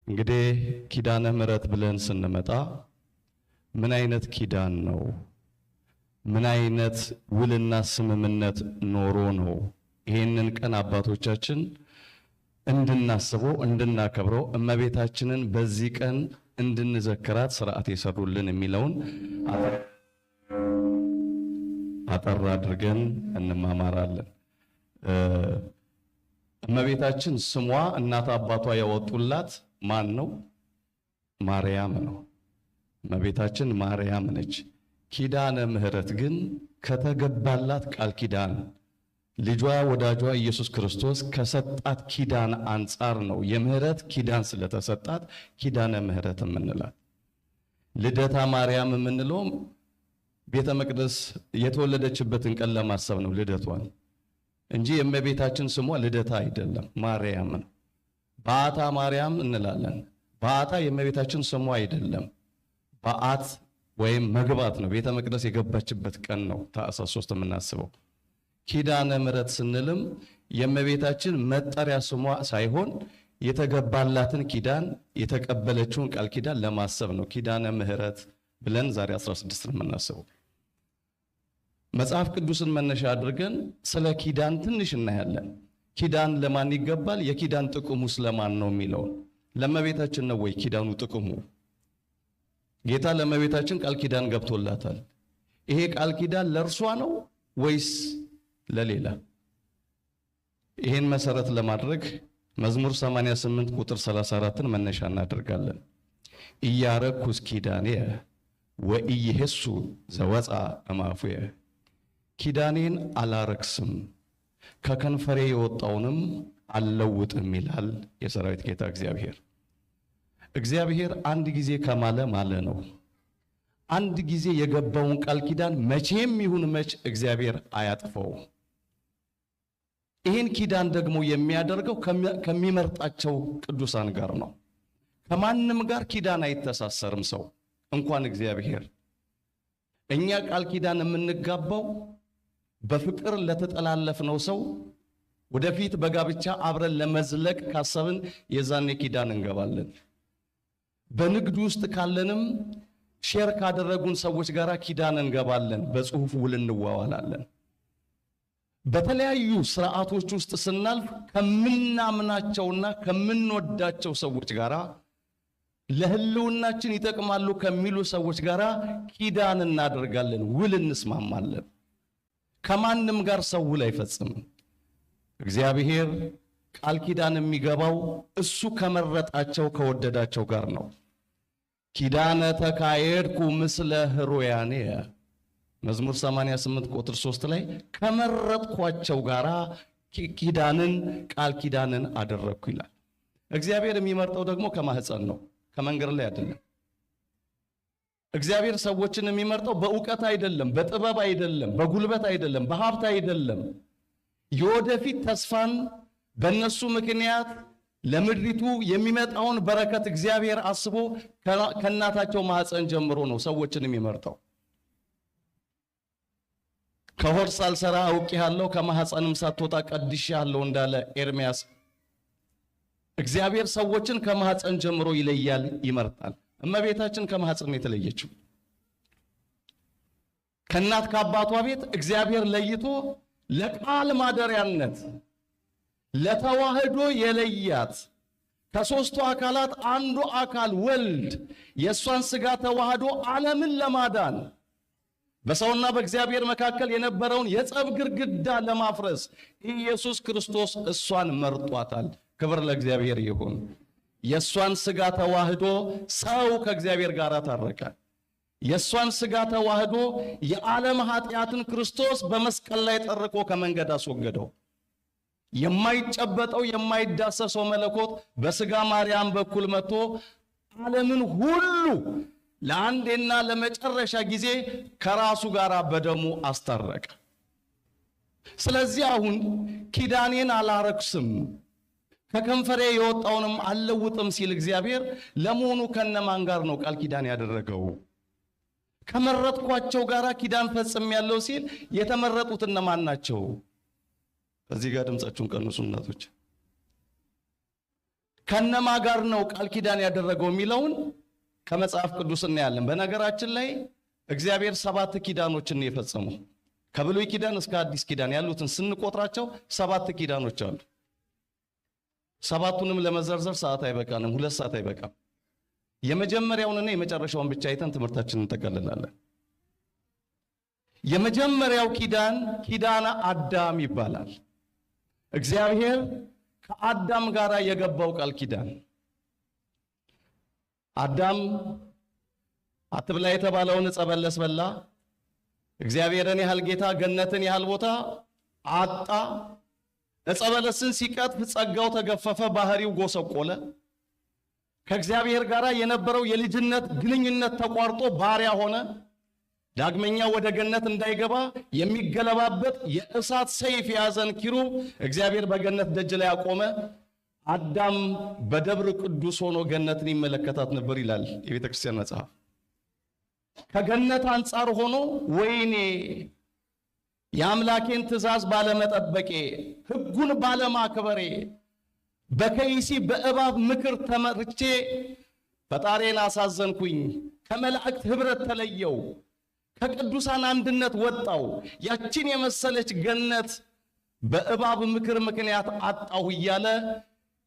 እንግዲህ ኪዳነ ምሕረት ብለን ስንመጣ ምን አይነት ኪዳን ነው? ምን አይነት ውልና ስምምነት ኖሮ ነው ይሄንን ቀን አባቶቻችን እንድናስበው እንድናከብረው እመቤታችንን በዚህ ቀን እንድንዘክራት ስርዓት የሰሩልን የሚለውን አጠር አድርገን እንማማራለን። እመቤታችን ስሟ እናት አባቷ ያወጡላት ማን ነው? ማርያም ነው። እመቤታችን ማርያም ነች። ኪዳነ ምሕረት ግን ከተገባላት ቃል ኪዳን ልጇ ወዳጇ ኢየሱስ ክርስቶስ ከሰጣት ኪዳን አንጻር ነው የምህረት ኪዳን ስለተሰጣት ኪዳነ ምሕረት የምንላት። ልደታ ማርያም የምንለው ቤተ መቅደስ የተወለደችበትን ቀን ለማሰብ ነው ልደቷን እንጂ የእመቤታችን ስሟ ልደታ አይደለም፣ ማርያም ነው። በዓታ ማርያም እንላለን። በዓታ የእመቤታችን ስሟ አይደለም፣ በዓት ወይም መግባት ነው። ቤተ መቅደስ የገባችበት ቀን ነው ታኅሳስ 3 የምናስበው። ኪዳነ ምሕረት ስንልም የእመቤታችን መጠሪያ ስሟ ሳይሆን የተገባላትን ኪዳን የተቀበለችውን ቃል ኪዳን ለማሰብ ነው ኪዳነ ምሕረት ብለን ዛሬ 16 የምናስበው። መጽሐፍ ቅዱስን መነሻ አድርገን ስለ ኪዳን ትንሽ እናያለን። ኪዳን ለማን ይገባል? የኪዳን ጥቅሙ ስለማን ነው የሚለውን። ለእመቤታችን ነው ወይ ኪዳኑ ጥቅሙ? ጌታ ለእመቤታችን ቃል ኪዳን ገብቶላታል። ይሄ ቃል ኪዳን ለእርሷ ነው ወይስ ለሌላ? ይሄን መሰረት ለማድረግ መዝሙር 88 ቁጥር 34ን መነሻ እናደርጋለን። ኢያረኩስ ኪዳኔ ወኢይሄሱ ዘወፃ እምአፉየ፣ ኪዳኔን አላረክስም ከከንፈሬ የወጣውንም አልለውጥም ይላል የሰራዊት ጌታ እግዚአብሔር። እግዚአብሔር አንድ ጊዜ ከማለ ማለ ነው። አንድ ጊዜ የገባውን ቃል ኪዳን መቼም ይሁን መች እግዚአብሔር አያጥፈው። ይህን ኪዳን ደግሞ የሚያደርገው ከሚመርጣቸው ቅዱሳን ጋር ነው። ከማንም ጋር ኪዳን አይተሳሰርም ሰው እንኳን እግዚአብሔር። እኛ ቃል ኪዳን የምንጋባው በፍቅር ለተጠላለፍነው ሰው ወደፊት በጋብቻ አብረን ለመዝለቅ ካሰብን የዛኔ ኪዳን እንገባለን። በንግድ ውስጥ ካለንም ሼር ካደረጉን ሰዎች ጋር ኪዳን እንገባለን፣ በጽሁፍ ውል እንዋዋላለን። በተለያዩ ስርዓቶች ውስጥ ስናልፍ ከምናምናቸውና ከምንወዳቸው ሰዎች ጋር ለህልውናችን ይጠቅማሉ ከሚሉ ሰዎች ጋር ኪዳን እናደርጋለን፣ ውል እንስማማለን። ከማንም ጋር ሰው ውል አይፈጽምም። እግዚአብሔር ቃል ኪዳን የሚገባው እሱ ከመረጣቸው ከወደዳቸው ጋር ነው። ኪዳነ ተካሄድኩ ምስለ ህሩያኔ መዝሙር 88 ቁጥር 3 ላይ ከመረጥኳቸው ጋራ ኪዳንን ቃል ኪዳንን አደረግኩ ይላል። እግዚአብሔር የሚመርጠው ደግሞ ከማህፀን ነው፣ ከመንገድ ላይ አይደለም። እግዚአብሔር ሰዎችን የሚመርጠው በእውቀት አይደለም፣ በጥበብ አይደለም፣ በጉልበት አይደለም፣ በሀብት አይደለም። የወደፊት ተስፋን በእነሱ ምክንያት ለምድሪቱ የሚመጣውን በረከት እግዚአብሔር አስቦ ከእናታቸው ማህፀን ጀምሮ ነው ሰዎችን የሚመርጠው። ከሆድ ሳልሰራ አውቄሃለሁ ከማህፀንም ሳትወጣ ቀድሼሃለሁ እንዳለ ኤርምያስ እግዚአብሔር ሰዎችን ከማህፀን ጀምሮ ይለያል፣ ይመርጣል። እመቤታችን ከማህፀን የተለየችው ከእናት ከአባቷ ቤት እግዚአብሔር ለይቶ ለቃል ማደሪያነት ለተዋህዶ የለያት ከሦስቱ አካላት አንዱ አካል ወልድ የእሷን ሥጋ ተዋህዶ ዓለምን ለማዳን በሰውና በእግዚአብሔር መካከል የነበረውን የጸብ ግድግዳ ለማፍረስ ኢየሱስ ክርስቶስ እሷን መርጧታል። ክብር ለእግዚአብሔር ይሁን። የእሷን ሥጋ ተዋህዶ ሰው ከእግዚአብሔር ጋር ታረቀ። የእሷን ሥጋ ተዋህዶ የዓለም ኃጢአትን ክርስቶስ በመስቀል ላይ ጠርቆ ከመንገድ አስወገደው። የማይጨበጠው የማይዳሰሰው መለኮት በሥጋ ማርያም በኩል መጥቶ ዓለምን ሁሉ ለአንዴና ለመጨረሻ ጊዜ ከራሱ ጋር በደሙ አስታረቀ። ስለዚህ አሁን ኪዳኔን አላረክስም ከከንፈሬ የወጣውንም አልለውጥም ሲል እግዚአብሔር ለመሆኑ ከነማን ጋር ነው ቃል ኪዳን ያደረገው? ከመረጥኳቸው ጋር ኪዳን ፈጽም ያለው ሲል የተመረጡት እነማን ናቸው? እዚህ ጋር ድምጻችሁን ቀንሱ እናቶች። ከነማ ጋር ነው ቃል ኪዳን ያደረገው የሚለውን ከመጽሐፍ ቅዱስ እናያለን። በነገራችን ላይ እግዚአብሔር 7 ኪዳኖችን የፈጸመው ከብሉይ ኪዳን እስከ አዲስ ኪዳን ያሉትን ስንቆጥራቸው 7 ኪዳኖች አሉ። 7ቱንም ለመዘርዘር ሰዓት አይበቃንም፣ 2 ሰዓት አይበቃም። የመጀመሪያውንና የመጨረሻውን ብቻ አይተን ትምህርታችንን እንጠቀልላለን። የመጀመሪያው ኪዳን ኪዳነ አዳም ይባላል። እግዚአብሔር ከአዳም ጋር የገባው ቃል ኪዳን። አዳም አትብላ የተባለውን ዕፀ በለስ በላ። እግዚአብሔርን ያህል ጌታ ገነትን ያህል ቦታ አጣ። ዕፀ በለስን ሲቀጥፍ ጸጋው ተገፈፈ፣ ባህሪው ጎሰቆለ። ከእግዚአብሔር ጋር የነበረው የልጅነት ግንኙነት ተቋርጦ ባሪያ ሆነ። ዳግመኛ ወደ ገነት እንዳይገባ የሚገለባበት የእሳት ሰይፍ የያዘን ኪሩብ እግዚአብሔር በገነት ደጅ ላይ አቆመ። አዳም በደብረ ቅዱስ ሆኖ ገነትን ይመለከታት ነበር ይላል የቤተ ክርስቲያን መጽሐፍ። ከገነት አንጻር ሆኖ ወይኔ የአምላኬን ትእዛዝ ባለመጠበቄ፣ ሕጉን ባለማክበሬ፣ በከይሲ በእባብ ምክር ተመርቼ ፈጣሪን አሳዘንኩኝ፣ ከመላእክት ኅብረት ተለየው፣ ከቅዱሳን አንድነት ወጣው፣ ያችን የመሰለች ገነት በእባብ ምክር ምክንያት አጣሁ እያለ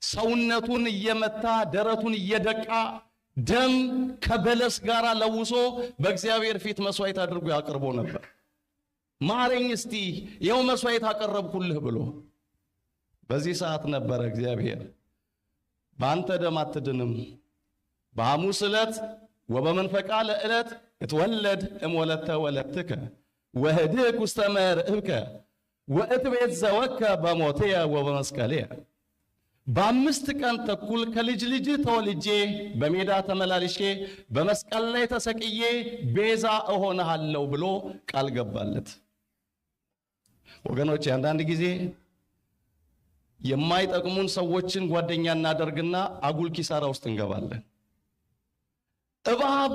ሰውነቱን እየመታ ደረቱን እየደቃ ደም ከበለስ ጋር ለውሶ በእግዚአብሔር ፊት መስዋዕት አድርጎ ያቀርቦ ነበር። ማረኝ እስቲ ይኸው መስዋዕት አቀረብኩልህ ብሎ። በዚህ ሰዓት ነበረ እግዚአብሔር በአንተ ደም አትድንም፣ በሐሙስ ዕለት ወበመንፈቃ ለዕለት እትወለድ እምወለተ ወለትከ ወህድክ ውስተ መርዕብከ ወእትቤት ዘወከ በሞትየ ወበመስቀልየ። በ5 ቀን ተኩል ከልጅ ልጅ ተወልጄ በሜዳ ተመላልሼ በመስቀል ላይ ተሰቅዬ ቤዛ እሆንሃለሁ ብሎ ቃል ገባለት። ወገኖች አንዳንድ ጊዜ የማይጠቅሙን ሰዎችን ጓደኛ እናደርግና አጉል ኪሳራ ውስጥ እንገባለን። እባብ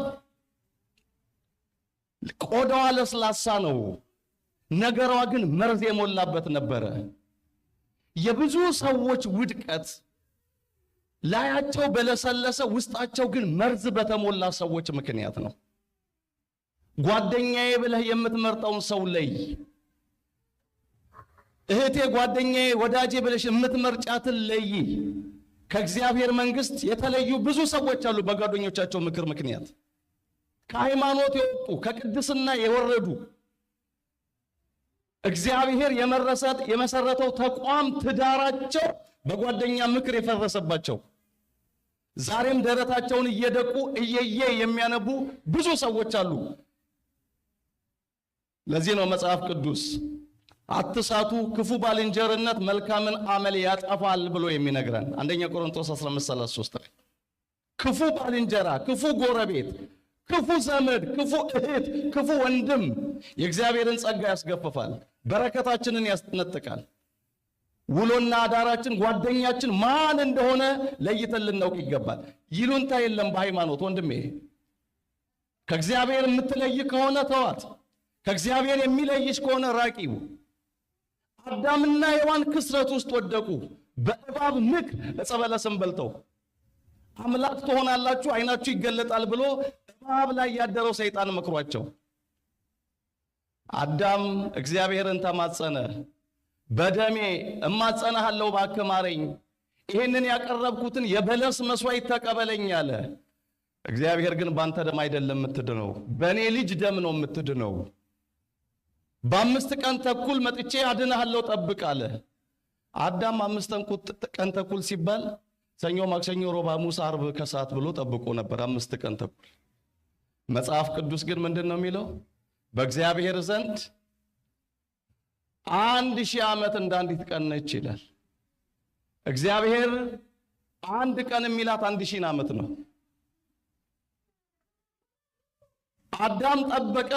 ቆዳዋ ለስላሳ ነው፣ ነገሯ ግን መርዝ የሞላበት ነበረ። የብዙ ሰዎች ውድቀት ላያቸው በለሰለሰ ውስጣቸው ግን መርዝ በተሞላ ሰዎች ምክንያት ነው። ጓደኛዬ ብለህ የምትመርጠውን ሰው ለይ። እህቴ፣ ጓደኛዬ፣ ወዳጄ ብለሽ የምትመርጫትን ለይ። ከእግዚአብሔር መንግሥት የተለዩ ብዙ ሰዎች አሉ። በጓደኞቻቸው ምክር ምክንያት ከሃይማኖት የወጡ ከቅድስና የወረዱ እግዚአብሔር የመሰረተው ተቋም ትዳራቸው በጓደኛ ምክር የፈረሰባቸው ዛሬም ደረታቸውን እየደቁ እየየ የሚያነቡ ብዙ ሰዎች አሉ። ለዚህ ነው መጽሐፍ ቅዱስ አትሳቱ፣ ክፉ ባልንጀርነት መልካምን አመል ያጠፋል ብሎ የሚነግረን። አንደኛ ቆሮንቶስ 15:33 ላይ ክፉ ባልንጀራ፣ ክፉ ጎረቤት፣ ክፉ ዘመድ፣ ክፉ እህት፣ ክፉ ወንድም የእግዚአብሔርን ጸጋ ያስገፍፋል፣ በረከታችንን ያስነጥቃል። ውሎና አዳራችን ጓደኛችን ማን እንደሆነ ለይተን ልናውቅ ይገባል። ይሉንታ የለም በሃይማኖት ወንድሜ። ከእግዚአብሔር የምትለይ ከሆነ ተዋት፣ ከእግዚአብሔር የሚለይሽ ከሆነ ራቂው። አዳምና ሔዋን ክስረት ውስጥ ወደቁ። በእባብ ምክር ዕፀ በለስን በልተው አምላክ ትሆናላችሁ አይናችሁ ይገለጣል ብሎ እባብ ላይ ያደረው ሰይጣን መክሯቸው አዳም እግዚአብሔርን ተማጸነ። በደሜ እማጸናሃለሁ እባክህ ማረኝ፣ ይሄንን ያቀረብኩትን የበለስ መስዋዕት ተቀበለኝ አለ። እግዚአብሔር ግን ባንተ ደም አይደለም የምትድነው፣ በእኔ ልጅ ደም ነው የምትድነው። በ5 ቀን ተኩል መጥቼ አድንሃለሁ ጠብቅ አለ። አዳም 5 ቀን ተኩል ሲባል ሰኞ፣ ማክሰኞ፣ ሮብ፣ ሐሙስ፣ ዓርብ ከሰዓት ብሎ ጠብቆ ነበር 5 ቀን ተኩል። መጽሐፍ ቅዱስ ግን ምንድን ነው የሚለው? በእግዚአብሔር ዘንድ 1000 ዓመት እንደ አንዲት ቀን ነች ይላል። እግዚአብሔር 1 ቀን የሚላት 1000 ዓመት ነው። አዳም ጠበቀ።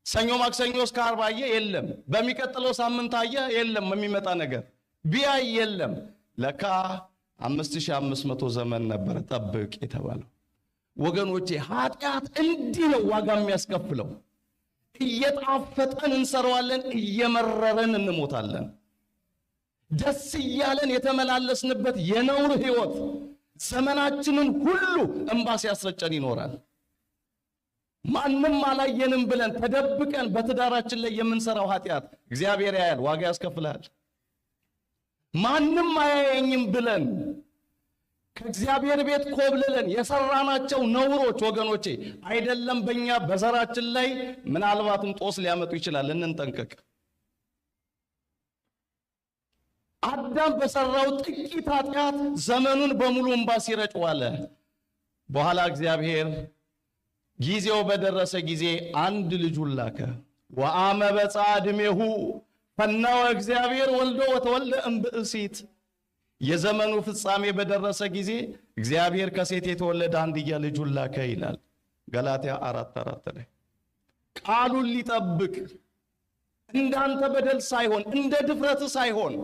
ሰኞ ማክሰኞ እስከ ዓርብ አየ፣ የለም። በሚቀጥለው ሳምንት አየ፣ የለም። የሚመጣ ነገር ቢያይ የለም። ለካ 5500 ዘመን ነበር ጠብቅ የተባለው። ወገኖቼ ኃጢአት እንዲህ ነው ዋጋ የሚያስከፍለው። እየጣፈጠን እንሰራዋለን፣ እየመረረን እንሞታለን። ደስ እያለን የተመላለስንበት የነውር ሕይወት ዘመናችንን ሁሉ እንባ ሲያስረጨን ይኖራል። ማንም አላየንም ብለን ተደብቀን በትዳራችን ላይ የምንሰራው ኃጢአት እግዚአብሔር ያያል፣ ዋጋ ያስከፍላል። ማንም አያየኝም ብለን ከእግዚአብሔር ቤት ኮብልለን የሰራናቸው ነውሮች ወገኖቼ አይደለም በእኛ በዘራችን ላይ ምናልባትም ጦስ ሊያመጡ ይችላል። እንጠንቀቅ። አዳም በሰራው ጥቂት ኃጢአት ዘመኑን በሙሉ እንባ ሲረጭ ዋለ። በኋላ እግዚአብሔር ጊዜው በደረሰ ጊዜ አንድ ልጁን ላከ። ወአመ በጽአ ዕድሜሁ ፈነወ እግዚአብሔር ወልዶ ወተወልደ እምብእሲት። የዘመኑ ፍጻሜ በደረሰ ጊዜ እግዚአብሔር ከሴት የተወለደ አንድያ ልጁን ላከ ይላል ገላትያ 4:4 ላይ። ቃሉን ሊጠብቅ እንዳንተ በደል ሳይሆን እንደ ድፍረት ሳይሆን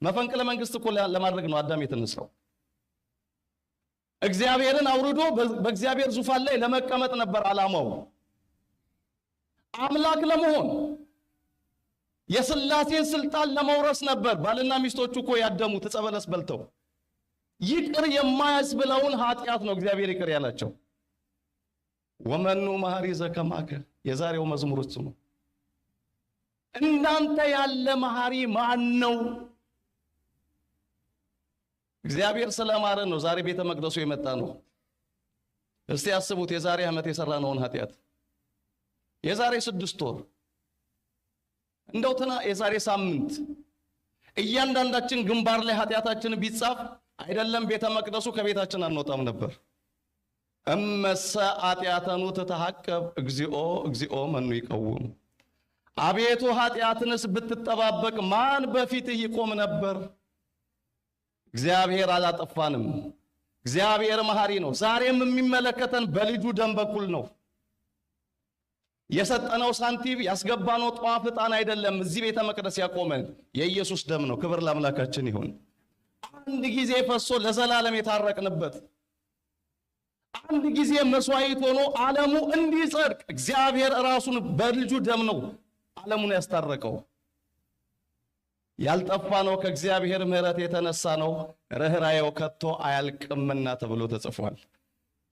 መፈንቅለ መንግስት እኮ ለማድረግ ነው አዳም የተነሳው። እግዚአብሔርን አውርዶ በእግዚአብሔር ዙፋን ላይ ለመቀመጥ ነበር ዓላማው። አምላክ ለመሆን የሥላሴን ስልጣን ለመውረስ ነበር። ባልና ሚስቶቹ እኮ ያደሙት ዕፀ በለስ በልተው ይቅር የማያስብለውን ኃጢአት ነው እግዚአብሔር ይቅር ያላቸው። ወመኑ መሐሪ ዘከማከ የዛሬው መዝሙር እሱ ነው። እንዳንተ ያለ መሐሪ ማን ነው? እግዚአብሔር ስለማረን ነው ዛሬ ቤተ መቅደሱ የመጣ ነው። እስቲ ያስቡት የዛሬ ዓመት የሰራነውን ኃጢአት፣ የዛሬ 6 ወር፣ እንደው የዛሬ ሳምንት እያንዳንዳችን ግንባር ላይ ኃጢአታችን ቢጻፍ አይደለም ቤተ መቅደሱ ከቤታችን አንወጣም ነበር። እመሰ ኃጢአተኑ ተተሐቀብ እግዚኦ እግዚኦ መኑ ይቀውም። አቤቱ ኃጢአትንስ ብትጠባበቅ ማን በፊትህ ይቆም ነበር? እግዚአብሔር አላጠፋንም። እግዚአብሔር መሐሪ ነው። ዛሬም የሚመለከተን በልጁ ደም በኩል ነው። የሰጠነው ሳንቲም ያስገባነው ጧፍ ዕጣን አይደለም። እዚህ ቤተ መቅደስ ያቆመን የኢየሱስ ደም ነው። ክብር ለአምላካችን ይሁን። አንድ ጊዜ ፈሶ ለዘላለም የታረቅንበት፣ አንድ ጊዜ መስዋዕት ሆኖ ዓለሙ እንዲጸድቅ እግዚአብሔር ራሱን በልጁ ደም ነው ዓለሙን ያስታረቀው። ያልጠፋ ነው ከእግዚአብሔር ምሕረት የተነሳ ነው፣ ርኅራኄው ከቶ አያልቅምና ተብሎ ተጽፏል።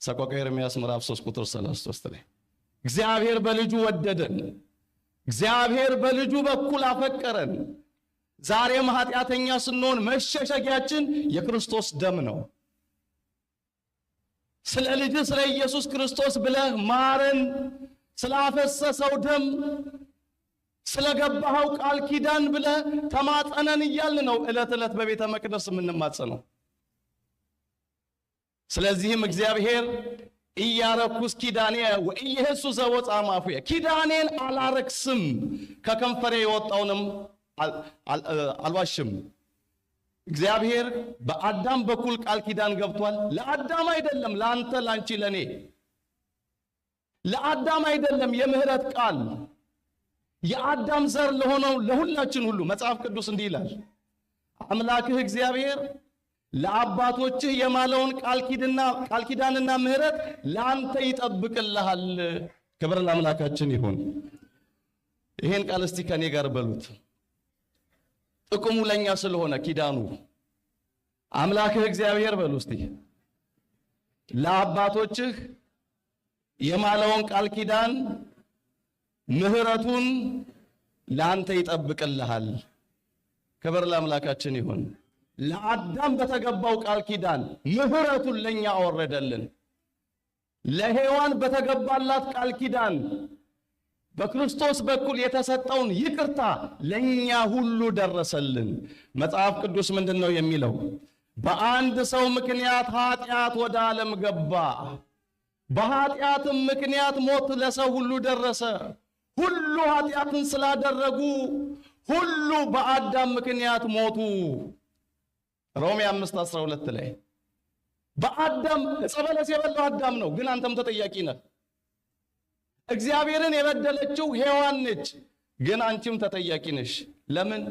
ሰቆቃወ ኤርምያስ ምዕራፍ 3 ቁጥር 33 ላይ እግዚአብሔር በልጁ ወደደን፣ እግዚአብሔር በልጁ በኩል አፈቀረን። ዛሬም ኃጢአተኛ ስንሆን መሸሸጊያችን የክርስቶስ ደም ነው። ስለ ልጅ ስለ ኢየሱስ ክርስቶስ ብለህ ማረን፣ ስላፈሰሰው ደም ስለገባኸው ቃል ኪዳን ብለህ ተማጸነን እያልን ነው ዕለት ዕለት በቤተ መቅደስ የምንማጸነው። ስለዚህም እግዚአብሔር ኢያረኩስ ኪዳኔ ወኢየሱስ ዘወፃ እምአፉየ፣ ኪዳኔን አላረክስም ከከንፈሬ የወጣውንም አልዋሽም። እግዚአብሔር በአዳም በኩል ቃል ኪዳን ገብቷል። ለአዳም አይደለም፣ ለአንተ፣ ለአንቺ፣ ለኔ። ለአዳም አይደለም የምህረት ቃል የአዳም ዘር ለሆነው ለሁላችን ሁሉ መጽሐፍ ቅዱስ እንዲህ ይላል፣ አምላክህ እግዚአብሔር ለአባቶችህ የማለውን ቃል ኪዳንና ምህረት ለአንተ ይጠብቅልሃል። ክብር ለአምላካችን ይሁን። ይሄን ቃል እስቲ ከኔ ጋር በሉት። ጥቅሙ ለኛ ስለሆነ ኪዳኑ አምላክህ እግዚአብሔር በሉ እስቲ ለአባቶችህ የማለውን ቃል ኪዳን ምህረቱን ለአንተ ይጠብቅልሃል። ክብር ለአምላካችን ይሁን። ለአዳም በተገባው ቃል ኪዳን ምህረቱን ለኛ አወረደልን። ለሔዋን በተገባላት ቃል ኪዳን በክርስቶስ በኩል የተሰጠውን ይቅርታ ለኛ ሁሉ ደረሰልን። መጽሐፍ ቅዱስ ምንድነው የሚለው? በአንድ ሰው ምክንያት ኃጢአት ወደ ዓለም ገባ፣ በኃጢአትም ምክንያት ሞት ለሰው ሁሉ ደረሰ። ሁሉ ኃጢአትን ስላደረጉ ሁሉ በአዳም ምክንያት ሞቱ። ሮሜ 5:12 ላይ በአዳም ዕፀ በለስ የበላው አዳም ነው፣ ግን አንተም ተጠያቂ ነህ። እግዚአብሔርን የበደለችው ሔዋን ነች፣ ግን አንቺም ተጠያቂ ነሽ። ለምን?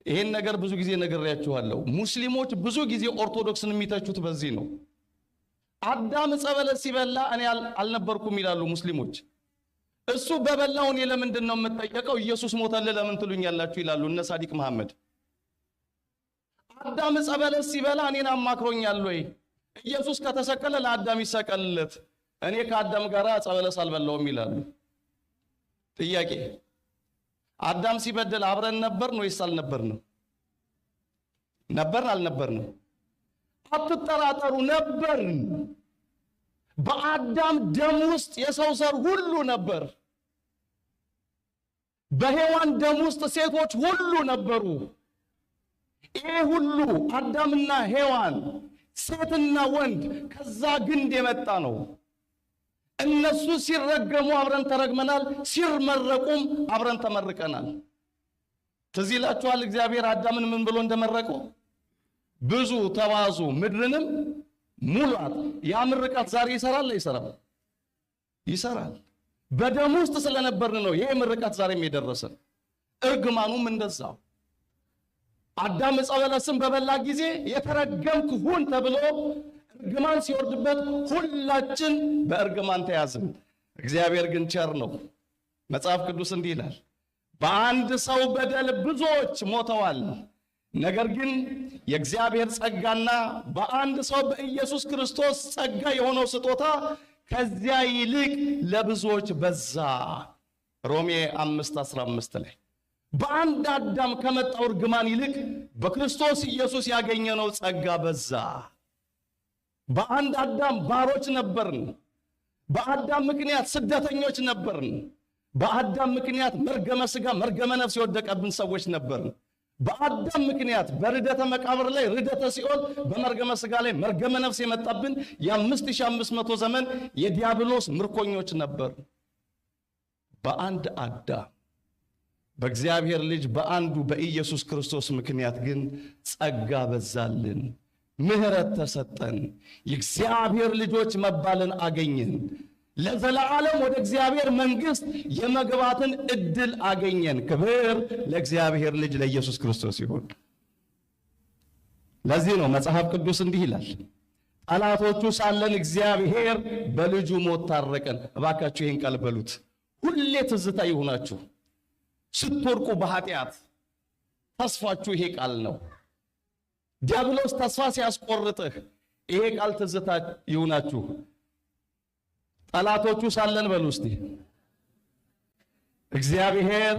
ይሄን ነገር ብዙ ጊዜ ነግሬያችኋለሁ። ሙስሊሞች ብዙ ጊዜ ኦርቶዶክስን የሚተቹት በዚህ ነው። አዳም ዕፀ በለስ ሲበላ እኔ አልነበርኩም ይላሉ ሙስሊሞች። እሱ በበላው እኔ ለምንድን ነው የምጠየቀው? ኢየሱስ ሞተልህ ለምን ትሉኛላችሁ ይላሉ እነ ሳዲቅ መሐመድ። አዳም ዕፀ በለስ ሲበላ እኔን አማክሮኛል ወይ? ኢየሱስ ከተሰቀለ ለአዳም ይሰቀልለት፣ እኔ ከአዳም ጋር ዕፀ በለስ አልበላውም ይላሉ። ጥያቄ፣ አዳም ሲበደል አብረን ነበርን ወይስ አልነበርንም? ነበርን አልነበርንም? አትጠራጠሩ፣ ነበርን። በአዳም ደም ውስጥ የሰው ዘር ሁሉ ነበር። በሔዋን ደም ውስጥ ሴቶች ሁሉ ነበሩ። ይሄ ሁሉ አዳምና ሔዋን ሴትና ወንድ ከዛ ግንድ የመጣ ነው። እነሱ ሲረገሙ አብረን ተረግመናል፣ ሲመረቁም አብረን ተመርቀናል። ትዝ ይላችኋል እግዚአብሔር አዳምን ምን ብሎ እንደመረቀው? ብዙ ተባዙ ምድርንም ሙሏት። ያ ምርቃት ዛሬ ይሰራል አይሰራም? ይሰራል። በደም ውስጥ ስለነበርን ነው ይሄ ምርቃት ዛሬም የደረሰን። እርግማኑም እንደዛው። አዳም ዕፀ በለስን በበላ ጊዜ የተረገምክ ሁን ተብሎ እርግማን ሲወርድበት ሁላችን በእርግማን ተያዝን። እግዚአብሔር ግን ቸር ነው። መጽሐፍ ቅዱስ እንዲህ ይላል፣ በአንድ ሰው በደል ብዙዎች ሞተዋል፣ ነገር ግን የእግዚአብሔር ጸጋና በአንድ ሰው በኢየሱስ ክርስቶስ ጸጋ የሆነው ስጦታ ከዚያ ይልቅ ለብዙዎች በዛ። ሮሜ 5:15 ላይ በአንድ አዳም ከመጣው እርግማን ይልቅ በክርስቶስ ኢየሱስ ያገኘነው ጸጋ በዛ። በአንድ አዳም ባሮች ነበርን። በአዳም ምክንያት ስደተኞች ነበርን። በአዳም ምክንያት መርገመ ሥጋ መርገመ ነፍስ የወደቀብን ሰዎች ነበርን። በአዳም ምክንያት በርደተ መቃብር ላይ ርደተ ሲኦል፣ በመርገመ ሥጋ ላይ መርገመ ነፍስ የመጣብን የ5500 ዘመን የዲያብሎስ ምርኮኞች ነበር። በአንድ አዳም በእግዚአብሔር ልጅ በአንዱ በኢየሱስ ክርስቶስ ምክንያት ግን ጸጋ በዛልን፣ ምሕረት ተሰጠን፣ የእግዚአብሔር ልጆች መባልን አገኘን። ለዘላለም ወደ እግዚአብሔር መንግሥት የመግባትን እድል አገኘን። ክብር ለእግዚአብሔር ልጅ ለኢየሱስ ክርስቶስ ይሁን። ለዚህ ነው መጽሐፍ ቅዱስ እንዲህ ይላል፣ ጠላቶቹ ሳለን እግዚአብሔር በልጁ ሞት ታረቀን። እባካችሁ ይህን ቃል በሉት፣ ሁሌ ትዝታ ይሁናችሁ። ስትወርቁ በኃጢአት ተስፋችሁ ይሄ ቃል ነው። ዲያብሎስ ተስፋ ሲያስቆርጥህ ይሄ ቃል ትዝታ ይሁናችሁ። ጠላቶቹ ሳለን በሉ እስቲ፣ እግዚአብሔር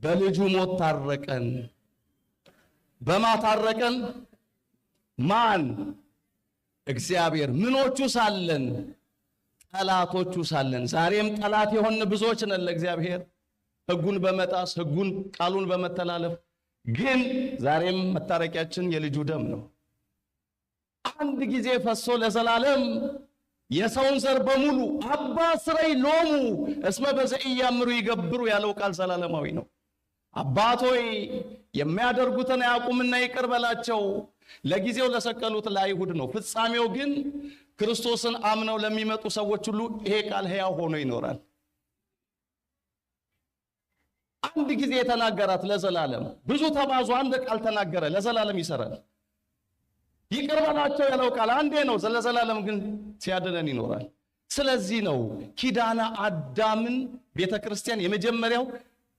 በልጁ ሞት ታረቀን። በማ ታረቀን? ማን? እግዚአብሔር። ምኖቹ ሳለን? ጠላቶቹ ሳለን። ዛሬም ጠላት የሆን ብዙዎች ነን ለእግዚአብሔር፣ ሕጉን በመጣስ ሕጉን ቃሉን በመተላለፍ። ግን ዛሬም መታረቂያችን የልጁ ደም ነው። አንድ ጊዜ ፈሶ ለዘላለም የሰውን ዘር በሙሉ አባ ስረይ ሎሙ እስመ በዘኢያምሩ ይገብሩ ያለው ቃል ዘላለማዊ ነው። አባቶይ የሚያደርጉትን አያውቁምና ይቅር በላቸው። ለጊዜው ለሰቀሉት ለአይሁድ ነው። ፍጻሜው ግን ክርስቶስን አምነው ለሚመጡ ሰዎች ሁሉ ይሄ ቃል ሕያው ሆኖ ይኖራል። አንድ ጊዜ የተናገራት ለዘላለም፣ ብዙ ተባዙ አንድ ቃል ተናገረ፣ ለዘላለም ይሰራል። ይቅር በላቸው ያለው ቃል አንዴ ነው፣ ለዘላለም ግን ሲያድነን ይኖራል። ስለዚህ ነው ኪዳነ አዳምን ቤተክርስቲያን የመጀመሪያው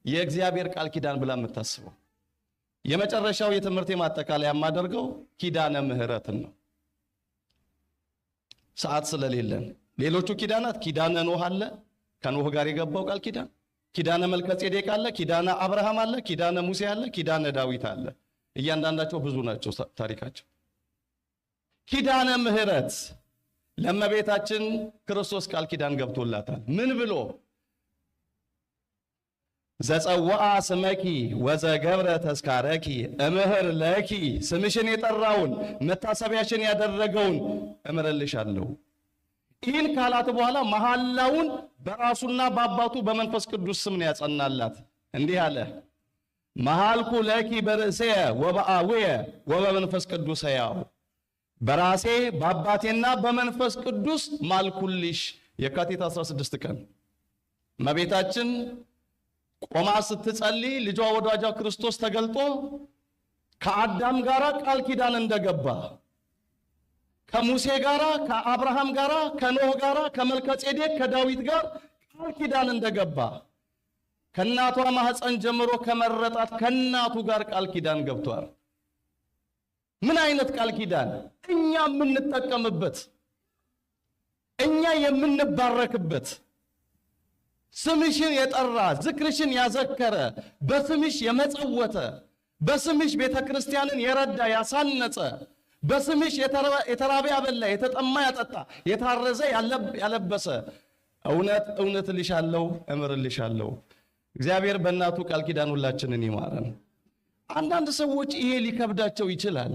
የእግዚአብሔር ቃል ኪዳን ብላ የምታስበው። የመጨረሻው የትምህርት ማጠቃለያ የማደርገው ኪዳነ ምሕረትን ነው። ሰዓት ስለሌለን ሌሎቹ ኪዳናት፣ ኪዳነ ኖህ አለ፣ ከኖህ ጋር የገባው ቃል ኪዳን፣ ኪዳነ መልከጼዴቅ አለ፣ ኪዳነ አብርሃም አለ፣ ኪዳነ ሙሴ አለ፣ ኪዳነ ዳዊት አለ። እያንዳንዳቸው ብዙ ናቸው ታሪካቸው። ኪዳነ ምሕረት ለእመቤታችን ክርስቶስ ቃል ኪዳን ገብቶላታል። ምን ብሎ? ዘጸዋአ ስመኪ ወዘገብረ ተስካረኪ እምህር ለኪ፣ ስምሽን የጠራውን መታሰቢያሽን ያደረገውን እምርልሻለሁ። ይህን ካላት በኋላ መሐላውን በራሱና በአባቱ በመንፈስ ቅዱስ ስም ነው ያጸናላት። እንዲህ አለ፣ መሐልኩ ለኪ በርእስየ ወበአቡየ ወበመንፈስ ቅዱስ ሕያው፣ በራሴ በአባቴና በመንፈስ ቅዱስ ማልኩልሽ። የካቲት 16 ቀን እመቤታችን ቆማ ስትጸልይ ልጇ ወዳጇ ክርስቶስ ተገልጦ ከአዳም ጋራ ቃል ኪዳን እንደገባ፣ ከሙሴ ጋራ፣ ከአብርሃም ጋራ፣ ከኖህ ጋራ፣ ከመልከጼዴቅ ከዳዊት ጋር ቃል ኪዳን እንደገባ ከእናቷ ማህፀን ጀምሮ ከመረጣት ከእናቱ ጋር ቃል ኪዳን ገብቷል። ምን አይነት ቃል ኪዳን? እኛ የምንጠቀምበት፣ እኛ የምንባረክበት፣ ስምሽን የጠራ ዝክርሽን ያዘከረ በስምሽ የመጸወተ በስምሽ ቤተክርስቲያንን የረዳ ያሳነጸ በስምሽ የተራበ ያበላ የተጠማ ያጠጣ የታረዘ ያለበሰ እውነት እውነት እልሻለሁ እምርልሻለሁ። እግዚአብሔር በእናቱ ቃል ኪዳን ሁላችንን ይማረን። አንዳንድ ሰዎች ይሄ ሊከብዳቸው ይችላል።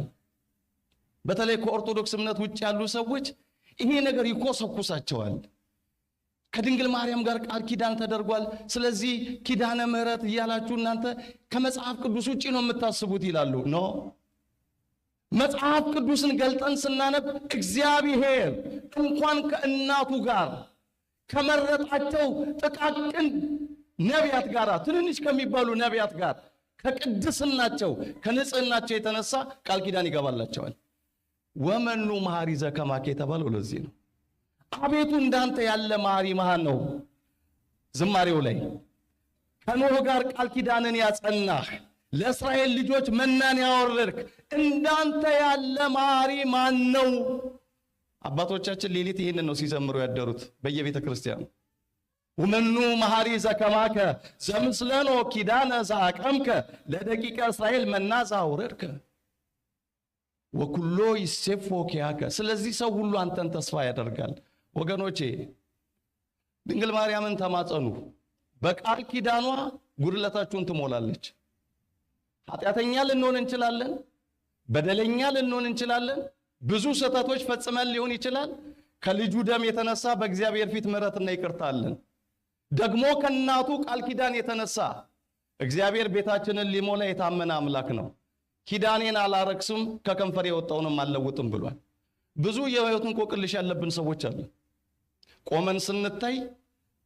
በተለይ ከኦርቶዶክስ እምነት ውጭ ያሉ ሰዎች ይሄ ነገር ይኮሰኩሳቸዋል። ከድንግል ማርያም ጋር ቃል ኪዳን ተደርጓል፣ ስለዚህ ኪዳነ ምህረት እያላችሁ እናንተ ከመጽሐፍ ቅዱስ ውጪ ነው የምታስቡት ይላሉ። ኖ መጽሐፍ ቅዱስን ገልጠን ስናነብ እግዚአብሔር እንኳን ከእናቱ ጋር ከመረጣቸው ጥቃቅን ነቢያት ጋር ትንንሽ ከሚባሉ ነቢያት ጋር ከቅድስናቸው ከንጽህናቸው የተነሳ ቃል ኪዳን ይገባላቸዋል። ወመኑ መሐሪ ዘከማከ የተባለው ለዚህ ነው። አቤቱ እንዳንተ ያለ መሐሪ ማን ነው? ዝማሬው ላይ ከኖህ ጋር ቃል ኪዳንን ያጸናህ ለእስራኤል ልጆች መናን ያወረድክ እንዳንተ ያለ መሐሪ ማን ነው? አባቶቻችን ሌሊት ይህንን ነው ሲዘምሩ ያደሩት በየቤተ ክርስቲያኑ። ወመኑ መሐሪ ዘከማከ ዘምስለኖ ኪዳነ ዘአቀምከ ለደቂቀ እስራኤል መና ዘአውረድከ ወኩሎ ይሴፎ ኪያከ። ስለዚህ ሰው ሁሉ አንተን ተስፋ ያደርጋል። ወገኖቼ ድንግል ማርያምን ተማጸኑ። በቃል ኪዳኗ ጉድለታችሁን ትሞላለች። ኃጢአተኛ ልንሆን እንችላለን፣ በደለኛ ልንሆን እንችላለን፣ ብዙ ስህተቶች ፈጽመን ሊሆን ይችላል። ከልጁ ደም የተነሳ በእግዚአብሔር ፊት ምሕረትና ይቅርታ አለን። ደግሞ ከእናቱ ቃል ኪዳን የተነሳ እግዚአብሔር ቤታችንን ሊሞላ የታመነ አምላክ ነው። ኪዳኔን አላረክስም ከከንፈር የወጣውንም አልለውጥም ብሏል። ብዙ የሕይወት እንቆቅልሽ ያለብን ሰዎች አሉ። ቆመን ስንታይ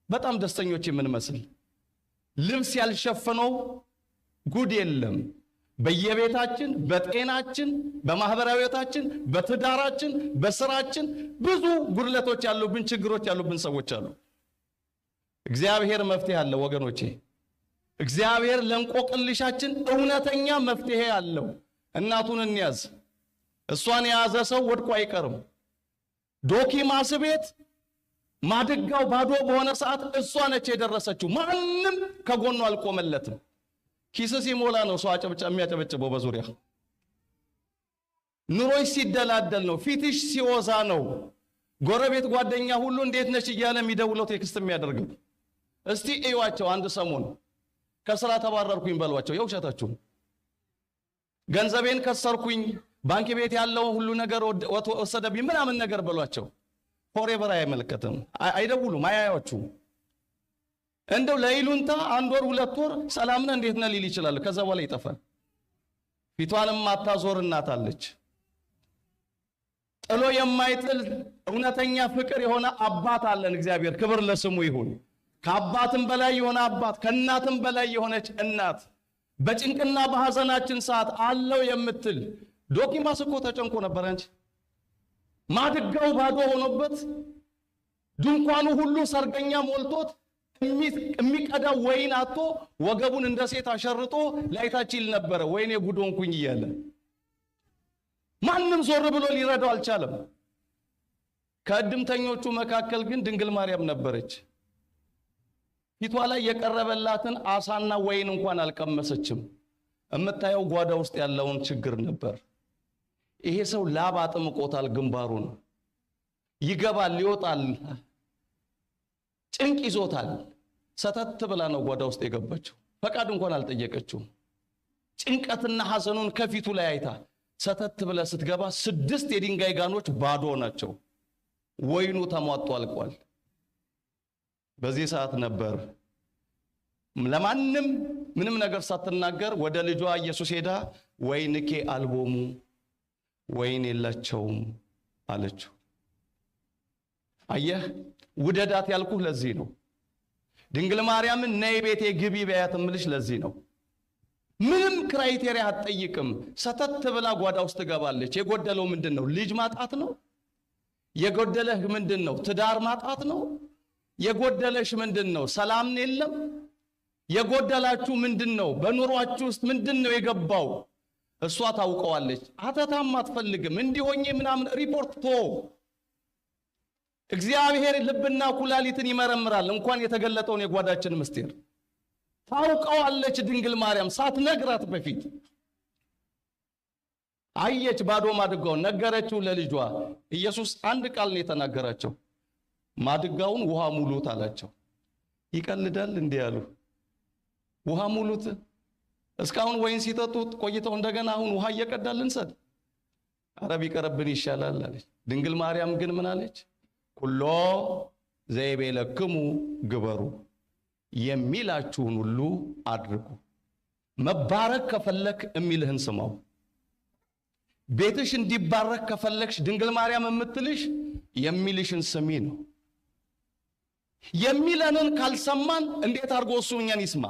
በጣም ደስተኞች የምንመስል ልብስ ያልሸፈነው ጉድ የለም። በየቤታችን፣ በጤናችን፣ በማህበራዊ ሕይወታችን፣ በትዳራችን፣ በስራችን ብዙ ጉድለቶች ያሉብን ችግሮች ያሉብን ሰዎች አሉ። እግዚአብሔር መፍትሄ አለው ወገኖቼ። እግዚአብሔር ለእንቆቅልሻችን እውነተኛ መፍትሄ አለው። እናቱን እንያዝ። እሷን የያዘ ሰው ወድቆ አይቀርም። ዶኪማስ ቤት ማድጋው ባዶ በሆነ ሰዓት እሷ ነች የደረሰችው። ማንም ከጎኑ አልቆመለትም። ኪስ ሲሞላ ነው ሰው የሚያጨበጭበው በዙሪያ። ኑሮሽ ሲደላደል ነው፣ ፊትሽ ሲወዛ ነው ጎረቤት ጓደኛ ሁሉ እንዴት ነሽ እያለ የሚደውለው ቴክስት የሚያደርገው። እስቲ እዩዋቸው። አንድ ሰሞን ከስራ ተባረርኩኝ በሏቸው፣ የውሸታችሁ። ገንዘቤን ከሰርኩኝ፣ ባንክ ቤት ያለው ሁሉ ነገር ወሰደብኝ ምናምን ነገር በሏቸው። ፎሬቨር አይመለከትም፣ አይደውሉም፣ አያያችሁም። እንደው ለይሉንታ አንድ ወር ሁለት ወር ሰላምና እንዴት ነህ ሊል ይችላል። ከዛ በኋላ ይጠፋል። ፊቷንም ማታዞር እናት አለች። ጥሎ የማይጥል እውነተኛ ፍቅር የሆነ አባት አለን። እግዚአብሔር ክብር ለስሙ ይሁን። ከአባትም በላይ የሆነ አባት፣ ከእናትም በላይ የሆነች እናት በጭንቅና በሐዘናችን ሰዓት አለው የምትል። ዶኪማስ እኮ ተጨንቆ ነበር እንጂ ማድጋው ባዶ ሆኖበት ድንኳኑ ሁሉ ሰርገኛ ሞልቶት የሚቀዳው ወይን አጥቶ ወገቡን እንደ ሴት አሸርጦ ላይታች ይል ነበረ። ወይኔ ጉድ ሆንኩኝ እያለ ማንም ዞር ብሎ ሊረዳው አልቻለም። ከእድምተኞቹ መካከል ግን ድንግል ማርያም ነበረች። ፊቷ ላይ የቀረበላትን አሳና ወይን እንኳን አልቀመሰችም። እምታየው ጓዳ ውስጥ ያለውን ችግር ነበር። ይሄ ሰው ላብ አጥምቆታል ግንባሩን። ይገባል ይወጣል፣ ጭንቅ ይዞታል። ሰተት ብላ ነው ጓዳ ውስጥ የገባችው። ፈቃድ እንኳን አልጠየቀችው። ጭንቀትና ሐዘኑን ከፊቱ ላይ አይታ ሰተት ብላ ስትገባ 6 የድንጋይ ጋኖች ባዶ ናቸው። ወይኑ ተሟጦ አልቋል። በዚህ ሰዓት ነበር ለማንም ምንም ነገር ሳትናገር ወደ ልጇ ኢየሱስ ሄዳ ወይንኬ አልቦሙ ወይን የላቸውም አለችው። አየህ ውደዳት ያልኩህ ለዚህ ነው። ድንግል ማርያምን ነይ ቤቴ ግቢ በያት እምልሽ ለዚህ ነው። ምንም ክራይቴሪያ አትጠይቅም። ሰተት ብላ ጓዳ ውስጥ ትገባለች። የጎደለው ምንድነው? ልጅ ማጣት ነው? የጎደለህ ምንድነው? ትዳር ማጣት ነው? የጎደለሽ ምንድነው? ሰላም የለም? የጎደላችሁ ምንድነው? በኑሯችሁ ውስጥ ምንድነው የገባው? እሷ ታውቀዋለች። አተታም አትፈልግም። እንዲሆኜ ምናምን ሪፖርት ቶ እግዚአብሔር ልብና ኩላሊትን ይመረምራል። እንኳን የተገለጠውን የጓዳችን ምስጢር ታውቀዋለች ድንግል ማርያም ሳትነግራት በፊት አየች። ባዶ ማድጋውን ነገረችው ለልጇ። ኢየሱስ አንድ ቃል ነው የተናገራቸው። ማድጋውን ውሃ ሙሉት አላቸው። ይቀልዳል እንዲህ ያሉ ውሃ ሙሉት። እስካሁን ወይን ሲጠጡት ቆይተው እንደገና አሁን ውሃ እየቀዳልን ሰድ አረብ ይቀርብን ይሻላል አለች። ድንግል ማርያም ግን ምን አለች? ኩሎ ዘይቤለክሙ ግበሩ፣ የሚላችሁን ሁሉ አድርጉ። መባረክ ከፈለክ የሚልህን ስማው። ቤትሽ እንዲባረክ ከፈለክሽ ድንግል ማርያም የምትልሽ የሚልሽን ስሚ ነው። የሚለንን ካልሰማን እንዴት አድርጎ እሱ እኛን ይስማ?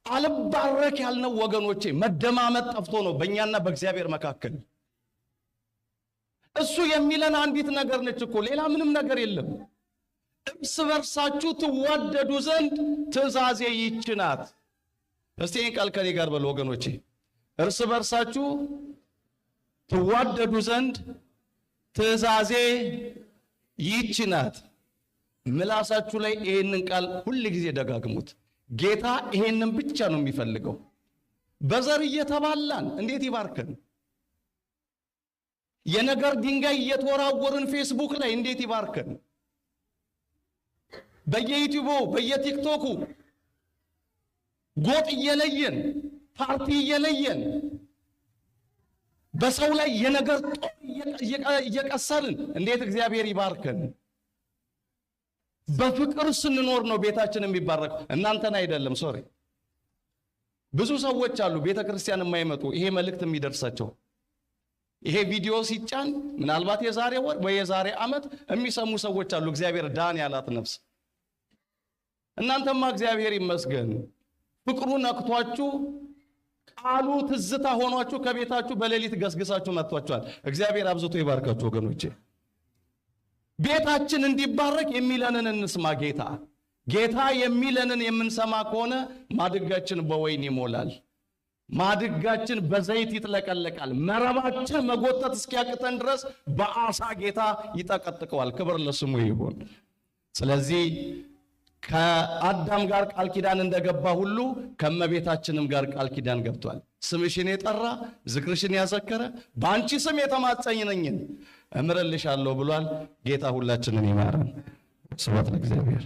አልባረክ ያልነው ወገኖቼ መደማመጥ ጠፍቶ ነው በእኛና በእግዚአብሔር መካከል። እሱ የሚለን አንዲት ነገር ነች እኮ ሌላ ምንም ነገር የለም። እርስ በርሳችሁ ትዋደዱ ዘንድ ትእዛዜ ይህች ናት። እስቲ ይህን ቃል ከኔ ጋር በሉ ወገኖቼ። እርስ በርሳችሁ ትዋደዱ ዘንድ ትእዛዜ ይህች ናት። ምላሳችሁ ላይ ይህንን ቃል ሁል ጊዜ ደጋግሙት። ጌታ ይሄንን ብቻ ነው የሚፈልገው። በዘር እየተባላን እንዴት ይባርከን? የነገር ድንጋይ እየተወራወርን ፌስቡክ ላይ እንዴት ይባርከን? በየዩቲዩቡ በየቲክቶኩ ጎጥ እየለየን ፓርቲ እየለየን በሰው ላይ የነገር ጦር እየቀሰርን እንዴት እግዚአብሔር ይባርከን? በፍቅር ስንኖር ነው ቤታችን የሚባረከው። እናንተን አይደለም። ሶሪ ብዙ ሰዎች አሉ ቤተክርስቲያን የማይመጡ ይሄ መልእክት የሚደርሳቸው። ይሄ ቪዲዮ ሲጫን ምናልባት የዛሬ ወር ወይ የዛሬ ዓመት የሚሰሙ ሰዎች አሉ። እግዚአብሔር ዳን ያላት ነፍስ። እናንተማ እግዚአብሔር ይመስገን ፍቅሩ ነክቷችሁ ቃሉ ትዝታ ሆኗችሁ ከቤታችሁ በሌሊት ገስግሳችሁ መጥቷችኋል። እግዚአብሔር አብዝቶ ይባርካችሁ ወገኖቼ። ቤታችን እንዲባረክ የሚለንን እንስማ። ጌታ የሚለንን የምንሰማ ከሆነ ማድጋችን በወይን ይሞላል። ማድጋችን በዘይት ይጥለቀለቃል። መረባችን መጎተት እስኪያቅተን ድረስ በአሳ ጌታ ይጠቀጥቀዋል። ክብር ለስሙ ይሁን። ስለዚህ ከአዳም ጋር ቃል ኪዳን እንደገባ ሁሉ ከመቤታችንም ጋር ቃል ኪዳን ገብቷል። ስምሽን የጠራ ዝክርሽን ያዘከረ በአንቺ ስም የተማጸኝነኝን እምርልሻለሁ ብሏል። ጌታ ሁላችንን ይማረን። ስብሐት ለእግዚአብሔር።